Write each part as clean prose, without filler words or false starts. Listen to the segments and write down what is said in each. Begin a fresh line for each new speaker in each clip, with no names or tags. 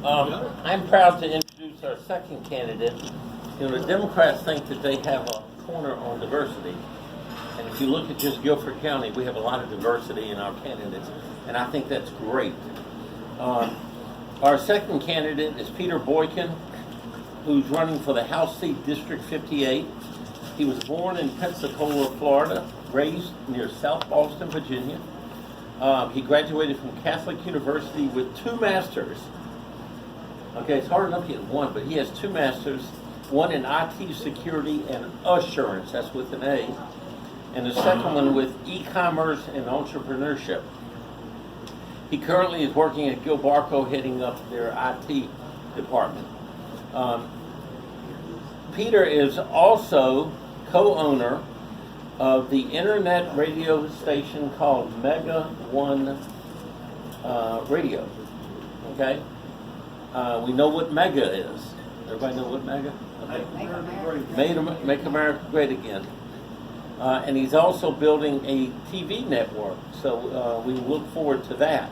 I'm proud to introduce our second candidate. You know, the Democrats think that they have a corner on diversity. And if you look at just Guilford County, we have a lot of diversity in our candidates. And I think that's great. Our second candidate is Peter Boykin, who's running for the House seat District 58. He was born in Pensacola, Florida, raised near South Boston, Virginia. He graduated from Catholic University with 2 masters. Okay, it's hard enough to get one, but he has 2 masters, one in IT security and assurance, that's with an A, and the second one with e-commerce and entrepreneurship. He currently is working at Gilbarco, heading up their IT department. Peter is also co-owner of the internet radio station called Mega One Radio. Okay? We know what Mega is. Everybody know what Mega? Okay. Make America Great Again. And he's also building a TV network, so we look forward to that.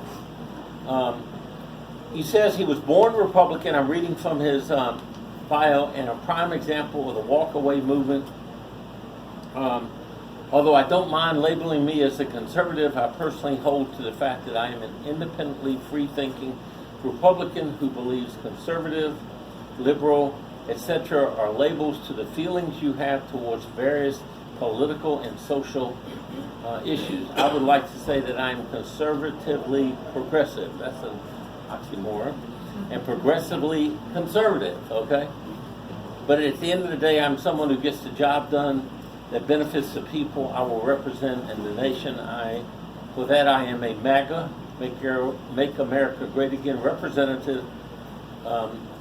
He says he was born Republican. I'm reading from his bio, and a prime example of the walk-away movement. Although I don't mind labeling me as a conservative, I personally hold to the fact that I am an independently free-thinking Republican who believes conservative, liberal, etc. are labels to the feelings you have towards various political and social issues. I would like to say that I am conservatively progressive. That's an oxymoron. And progressively conservative, okay? But at the end of the day, I'm someone who gets the job done that benefits the people I will represent in the nation. For that, I am a MAGA, Make America Great Again representative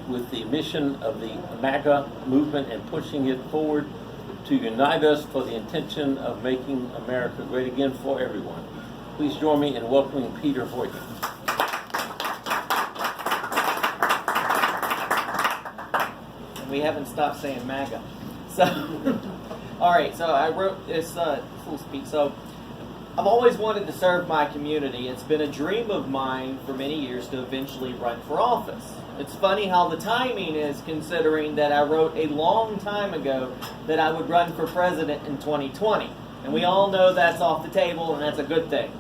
with the mission of the MAGA movement and pushing it forward to unite us for the intention of making America great again for everyone. Please join me in welcoming Peter Boykin.
We haven't stopped saying MAGA. So, all right, so I wrote this full speech. So, I've always wanted to serve my community. It's been a dream of mine for many years to eventually run for office. It's funny how the timing is, considering that I wrote a long time ago that I would run for president in 2020. And we all know that's off the table, and that's a good thing.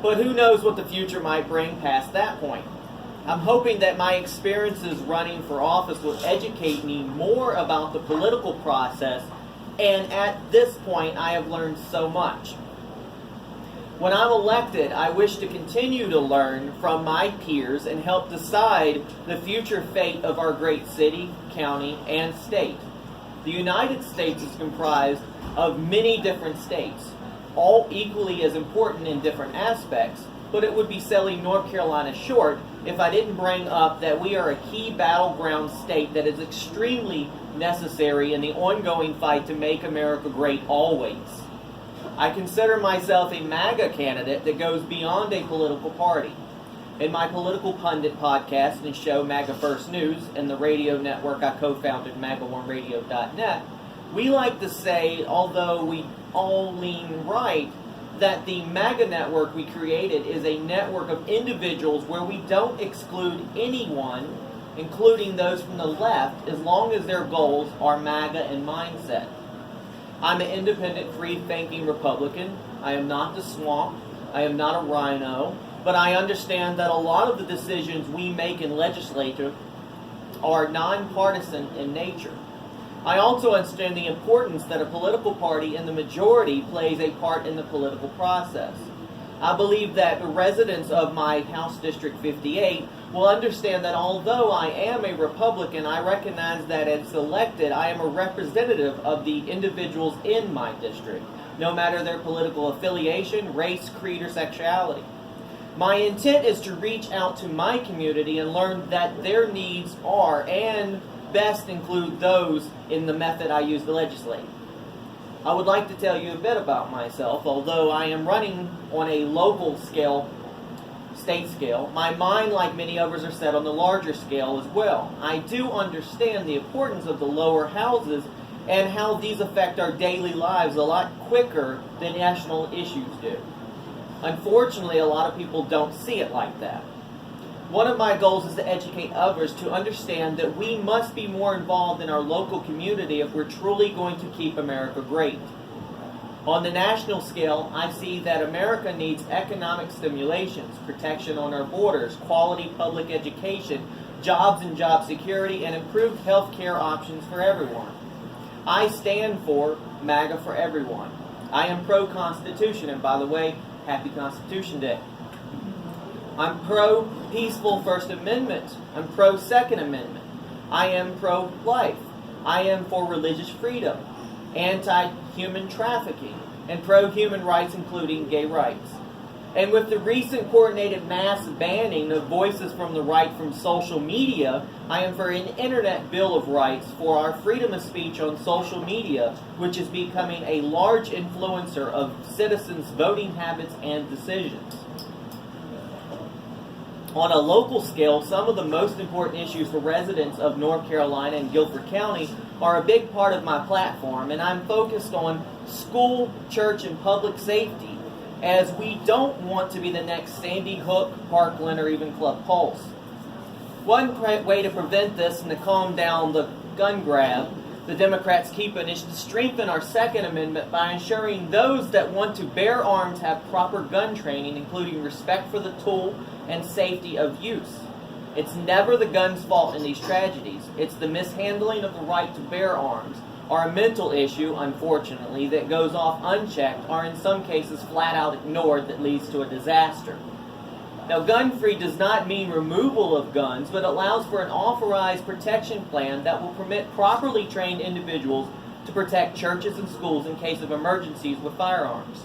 But who knows what the future might bring past that point. I'm hoping that my experiences running for office will educate me more about the political process, and at this point I have learned so much. When I'm elected, I wish to continue to learn from my peers and help decide the future fate of our great city, county, and state. The United States is comprised of many different states, all equally as important in different aspects, but it would be selling North Carolina short if I didn't bring up that we are a key battleground state that is extremely necessary in the ongoing fight to make America great always. I consider myself a MAGA candidate that goes beyond a political party. In my political pundit podcast and show MAGA First News and the radio network I co-founded, MAGA1Radio.net, we like to say, although we all lean right, that the MAGA network we created is a network of individuals where we don't exclude anyone, including those from the left, as long as their goals are MAGA in mindset. I'm an independent, free-thinking Republican. I am not the swamp. I am not a rhino. But I understand that a lot of the decisions we make in legislature are nonpartisan in nature. I also understand the importance that a political party in the majority plays a part in the political process. I believe that the residents of my House District 58 will understand that although I am a Republican, I recognize that as elected, I am a representative of the individuals in my district, no matter their political affiliation, race, creed, or sexuality. My intent is to reach out to my community and learn that their needs are, and best include those in the method I use to legislate. I would like to tell you a bit about myself. Although I am running on a local scale, state scale, my mind, like many others, are set on the larger scale as well. I do understand the importance of the lower houses and how these affect our daily lives a lot quicker than national issues do. Unfortunately, a lot of people don't see it like that. One of my goals is to educate others to understand that we must be more involved in our local community if we're truly going to keep America great. On the national scale, I see that America needs economic stimulations, protection on our borders, quality public education, jobs and job security, and improved health care options for everyone. I stand for MAGA for everyone. I am pro-Constitution, and by the way, happy Constitution Day. I'm pro-peaceful First Amendment. I'm pro-Second Amendment. I am pro-life. I am for religious freedom, anti-human trafficking, and pro-human rights, including gay rights. And with the recent coordinated mass banning of voices from the right from social media, I am for an Internet Bill of Rights for our freedom of speech on social media, which is becoming a large influencer of citizens' voting habits and decisions. On a local scale, some of the most important issues for residents of North Carolina and Guilford County are a big part of my platform, and I'm focused on school, church, and public safety, as we don't want to be the next Sandy Hook, Parkland, or even Club Pulse. One way to prevent this and to calm down the gun grab the Democrats keep it is to strengthen our Second Amendment by ensuring those that want to bear arms have proper gun training, including respect for the tool and safety of use. It's never the gun's fault in these tragedies. It's the mishandling of the right to bear arms, or a mental issue, unfortunately, that goes off unchecked, or in some cases flat out ignored, that leads to a disaster. Now, gun-free does not mean removal of guns, but allows for an authorized protection plan that will permit properly trained individuals to protect churches and schools in case of emergencies with firearms.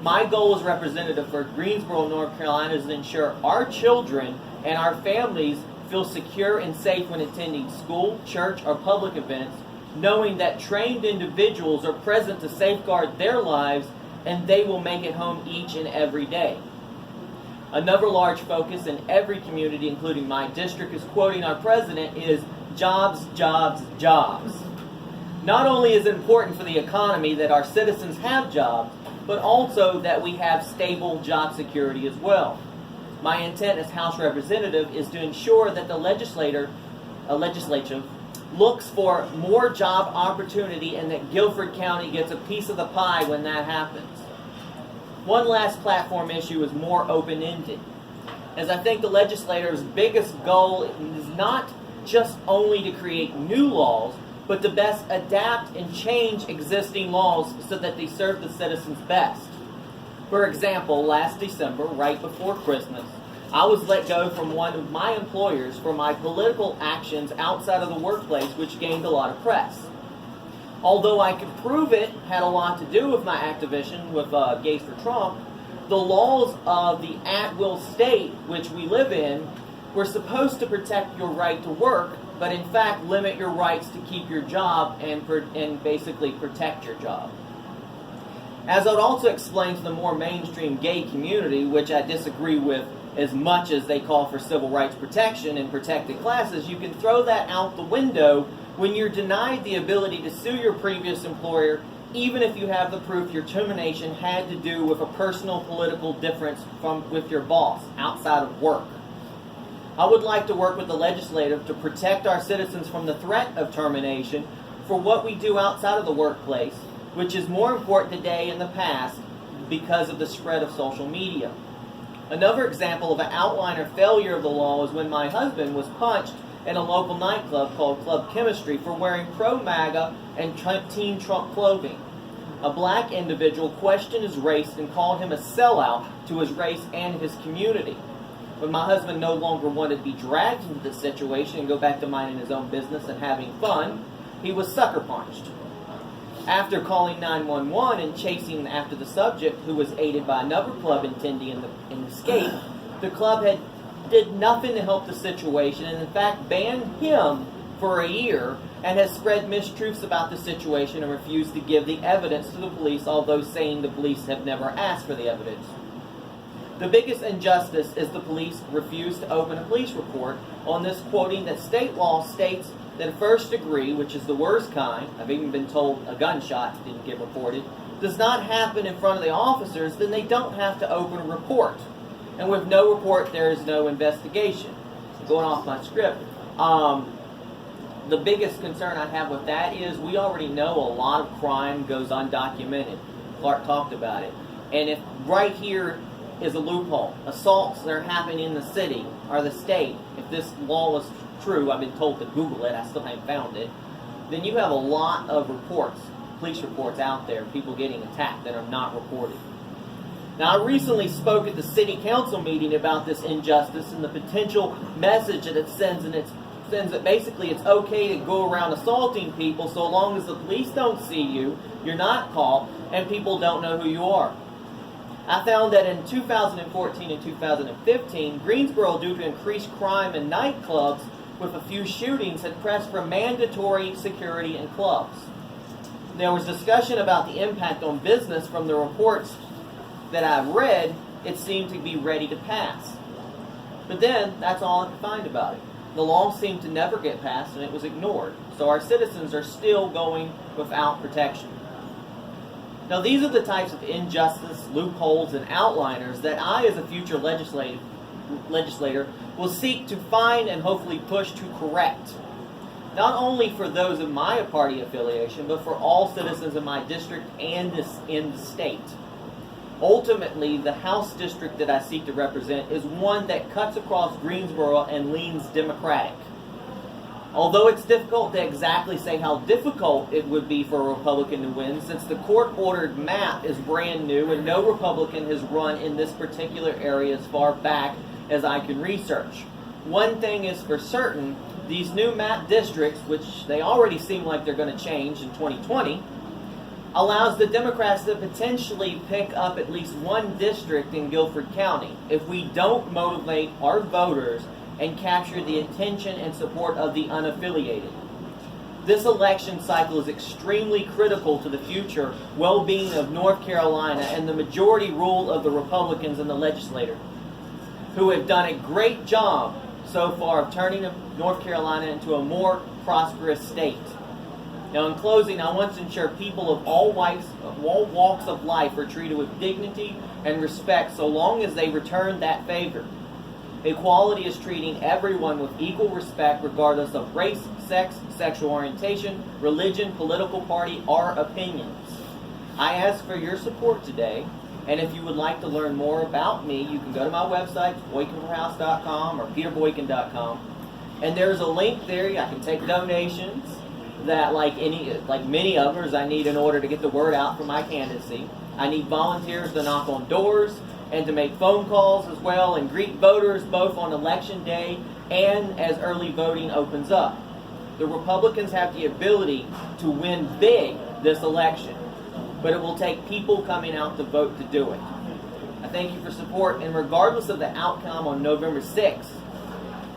My goal as representative for Greensboro, North Carolina, is to ensure our children and our families feel secure and safe when attending school, church, or public events, knowing that trained individuals are present to safeguard their lives and they will make it home each and every day. Another large focus in every community, including my district, is quoting our president, is jobs, jobs, jobs. Not only is it important for the economy that our citizens have jobs, but also that we have stable job security as well. My intent as House Representative is to ensure that the legislature looks for more job opportunity and that Guilford County gets a piece of the pie when that happens. One last platform issue is more open-ended, as I think the legislator's biggest goal is not just only to create new laws, but to best adapt and change existing laws so that they serve the citizens best. For example, last December, right before Christmas, I was let go from one of my employers for my political actions outside of the workplace, which gained a lot of press. Although I could prove it had a lot to do with my activism with Gays for Trump, the laws of the at-will state which we live in were supposed to protect your right to work, but in fact limit your rights to keep your job and basically protect your job. As I'd also explain to the more mainstream gay community, which I disagree with as much as they call for civil rights protection and protected classes, you can throw that out the window when you're denied the ability to sue your previous employer, even if you have the proof your termination had to do with a personal political difference with your boss outside of work. I would like to work with the legislative to protect our citizens from the threat of termination for what we do outside of the workplace, which is more important today in the past because of the spread of social media. Another example of an outline or failure of the law is when my husband was punched in a local nightclub called Club Chemistry for wearing pro-MAGA and Team Trump clothing. A black individual questioned his race and called him a sellout to his race and his community. When my husband no longer wanted to be dragged into the situation and go back to minding his own business and having fun, he was sucker punched. After calling 911 and chasing after the subject, who was aided by another club attendee in escape, the club did nothing to help the situation and in fact banned him for a year and has spread mistruths about the situation and refused to give the evidence to the police, although saying the police have never asked for the evidence. The biggest injustice is the police refused to open a police report on this, quoting that state law states that first degree, which is the worst kind, I've even been told a gunshot didn't get reported, does not happen in front of the officers, then they don't have to open a report. And with no report, there is no investigation. Going off my script, the biggest concern I have with that is we already know a lot of crime goes undocumented. Clark talked about it. And if right here is a loophole, assaults that are happening in the city or the state, if this law is true, I've been told to Google it, I still haven't found it, then you have a lot of reports, police reports out there, people getting attacked that are not reported. Now, I recently spoke at the city council meeting about this injustice and the potential message that it sends, and it sends that basically it's okay to go around assaulting people so long as the police don't see you, you're not caught, and people don't know who you are. I found that in 2014 and 2015, Greensboro, due to increased crime in nightclubs with a few shootings, had pressed for mandatory security in clubs. There was discussion about the impact on business from the reports that I've read. It seemed to be ready to pass. But then, that's all I could find about it. The law seemed to never get passed and it was ignored. So our citizens are still going without protection. Now these are the types of injustice, loopholes, and outliners that I, as a future legislator, will seek to find and hopefully push to correct. Not only for those of my party affiliation, but for all citizens in my district and in the state. Ultimately, the House district that I seek to represent is one that cuts across Greensboro and leans Democratic. Although it's difficult to exactly say how difficult it would be for a Republican to win, since the court-ordered map is brand new and no Republican has run in this particular area as far back as I can research. One thing is for certain, these new map districts, which they already seem like they're going to change in 2020, allows the Democrats to potentially pick up at least one district in Guilford County if we don't motivate our voters and capture the attention and support of the unaffiliated. This election cycle is extremely critical to the future well-being of North Carolina and the majority rule of the Republicans in the legislature, who have done a great job so far of turning North Carolina into a more prosperous state. Now, in closing, I want to ensure people of all walks of life are treated with dignity and respect so long as they return that favor. Equality is treating everyone with equal respect regardless of race, sex, sexual orientation, religion, political party, or opinions. I ask for your support today, and if you would like to learn more about me, you can go to my website, boykinhouse.com or peterboykin.com, and there's a link there. I can take donations that, like many others, I need in order to get the word out for my candidacy. I need volunteers to knock on doors and to make phone calls as well and greet voters both on election day and as early voting opens up. The Republicans have the ability to win big this election, but it will take people coming out to vote to do it. I thank you for support, and regardless of the outcome on November 6th,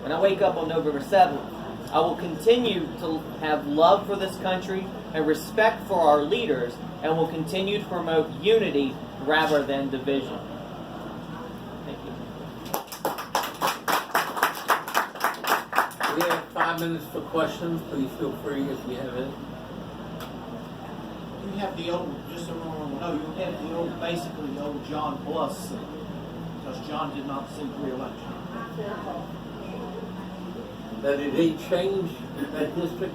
when I wake up on November 7th, I will continue to have love for this country and respect for our leaders, and will continue to promote unity rather than division. Thank you.
We have 5 minutes for questions. Please feel free if you have any.
You have the old, just so everyone will know, you have the old, basically the old John Plus seat, because John did not seek re-election.
Now, did he change that district?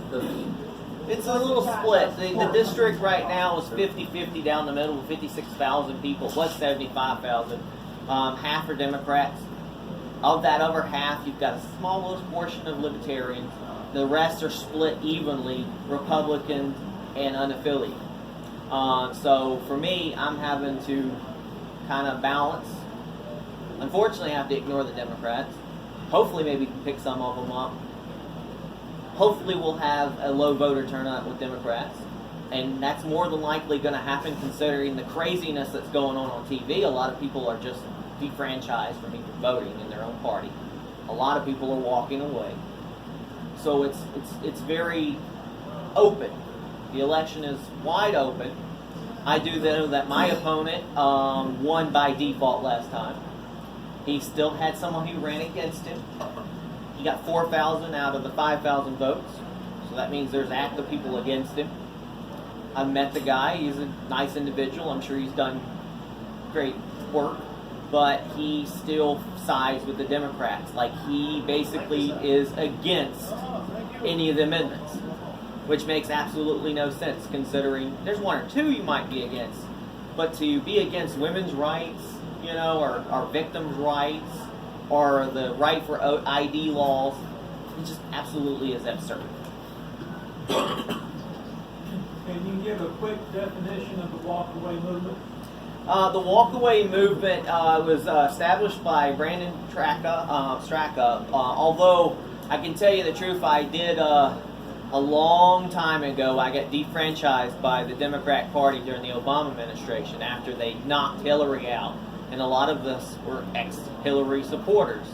It's a little split. The district right now is 50-50 down the middle with 56,000 people, plus 75,000. Half are Democrats. Of that other half, you've got a small little portion of Libertarians. The rest are split evenly, Republicans and unaffiliated. So for me, I'm having to kind of balance. Unfortunately, I have to ignore the Democrats. Hopefully, maybe we can pick some of them up. Hopefully, we'll have a low voter turnout with Democrats. And that's more than likely going to happen considering the craziness that's going on TV. A lot of people are just defranchised from even voting in their own party. A lot of people are walking away. So it's very open. The election is wide open. I do know that my opponent won by default last time. He still had someone who ran against him. He got 4,000 out of the 5,000 votes. So that means there's active people against him. I met the guy. He's a nice individual. I'm sure he's done great work. but he still sides with the Democrats. Like, he basically is against any of the amendments, which makes absolutely no sense considering there's one or two you might be against, but to be against women's rights, or victims' rights, or the right for ID laws, it just absolutely is absurd.
Can you give a quick definition of the walkaway movement?
The walkaway movement was established by Brandon Straka. Although I can tell you the truth, I did a long time ago. I got defranchised by the Democratic Party during the Obama administration after they knocked Hillary out, and a lot of us were ex-Hillary supporters.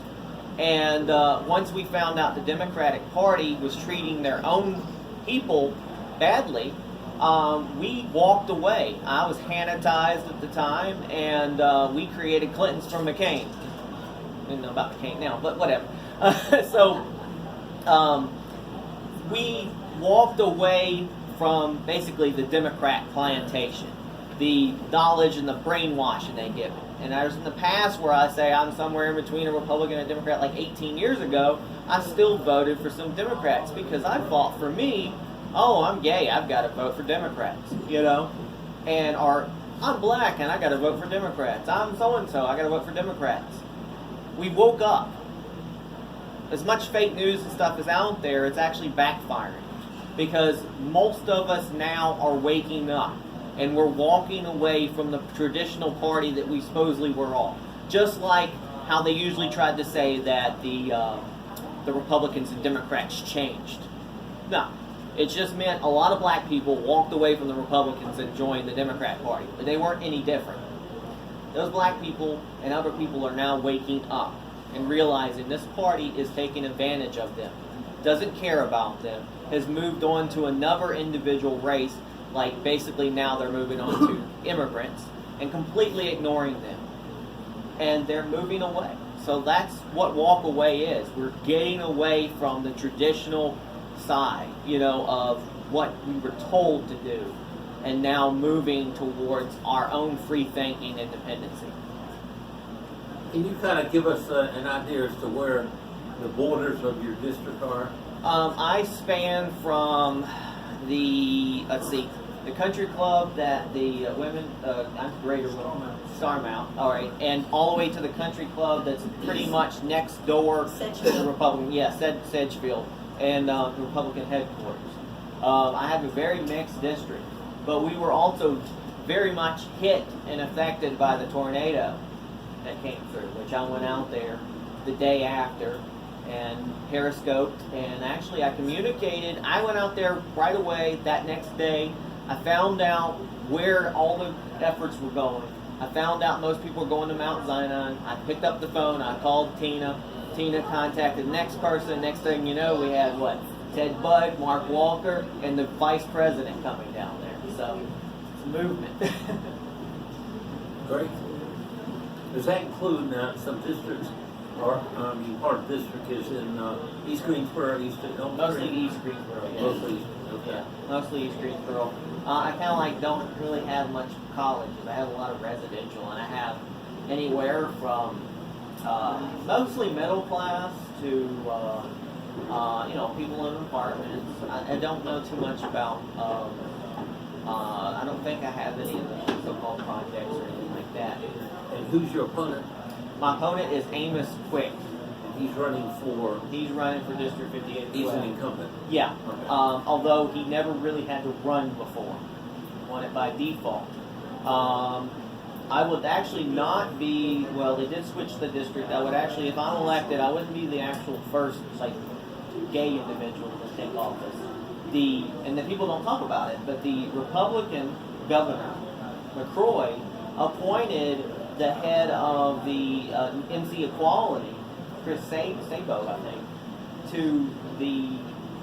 And once we found out the Democratic Party was treating their own people badly, we walked away. I was Hannitized at the time, and we created Clintons from McCain. I don't know about McCain now, but whatever. We walked away from basically the Democrat plantation, the knowledge and the brainwashing they give it. And there's in the past where I say I'm somewhere in between a Republican and a Democrat, like 18 years ago, I still voted for some Democrats because I fought for me. Oh, I'm gay, I've got to vote for Democrats, and I'm black and I got to vote for Democrats. I'm so-and-so, I got to vote for Democrats. We woke up. As much fake news and stuff is out there, it's actually backfiring because most of us now are waking up and we're walking away from the traditional party that we supposedly were all. Just like how they usually tried to say that the Republicans and Democrats changed. No. It just meant a lot of black people walked away from the Republicans and joined the Democrat Party, but they weren't any different. Those black people and other people are now waking up and realizing this party is taking advantage of them, doesn't care about them, has moved on to another individual race, like basically now they're moving on to immigrants, and completely ignoring them. And they're moving away. So that's what walk away is. We're getting away from the traditional side, of what we were told to do, and now moving towards our own free thinking independency.
Can you kind of give us an idea as to where the borders of your district are?
I span from the country club that the women, I'm Greater Starmount, all right, and all the way to the country club that's pretty much next door to the Republican, Sedgefield, and the Republican headquarters. I have a very mixed district, but we were also very much hit and affected by the tornado that came through, which I went out there the day after and periscoped, and actually I communicated. I went out there right away that next day. I found out where all the efforts were going. I found out most people were going to Mount Zion. I picked up the phone, I called Tina. Tina contacted the next person. Next thing you know, we had Ted Budd, Mark Walker, and the vice president coming down there. So it's a movement.
Great. Does that include some districts, or part of the district is in East Greensboro, East Elm
Mostly
Street?
East Greensboro. Yeah.
Mostly East, okay.
Yeah, mostly East Greensboro. I kind of don't really have much colleges. I have a lot of residential, and I have anywhere from mostly middle class to people in apartments. I don't know too much about. I don't think I have any of the so-called projects or anything like that.
And who's your opponent?
My opponent is Amos Quick.
And he's running for.
He's running for District 58.
He's an incumbent.
Yeah.
Okay.
Although he never really had to run before. Won it by default. I would actually not be, they did switch the district. I would actually, if I'm elected, I wouldn't be the actual first, gay individual to take office. And the people don't talk about it, but the Republican governor, McCroy, appointed the head of the MC Equality, Chris Sabo, I think, to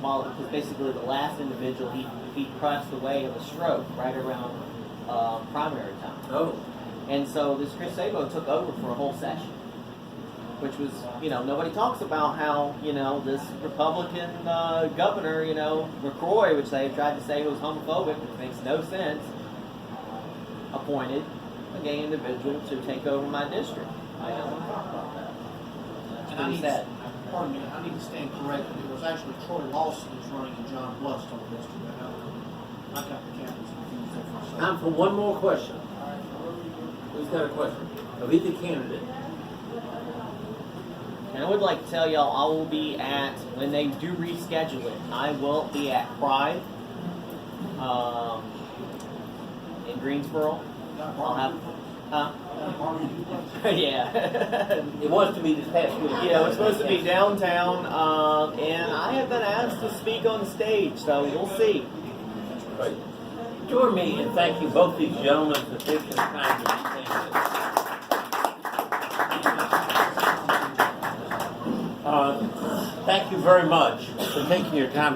because basically the last individual, he passed away of a stroke right around primary time.
Oh.
And so this Chris Sabo took over for a whole session, which was, nobody talks about how, this Republican governor, McCroy, which they tried to say was homophobic, which makes no sense, appointed a gay individual to take over my district. I don't want to talk about that. That's
And I
what he
need,
said.
pardon me, I need to stand corrected. It was actually Troy Lawson who's running and John Bluss told us to. I got the captains confused there for a second.
Time for one more question. Who's got a question? Of either candidate.
And I would like to tell y'all, I will be at, when they do reschedule it, I will be at Pride in Greensboro. I'll have, yeah.
It was to be this past week.
Yeah, we're supposed to be downtown, and I have been asked to speak on the stage, so we'll see.
Right. Join me in thanking both these gentlemen for taking the time to be candidates. Thank you very much for taking your time.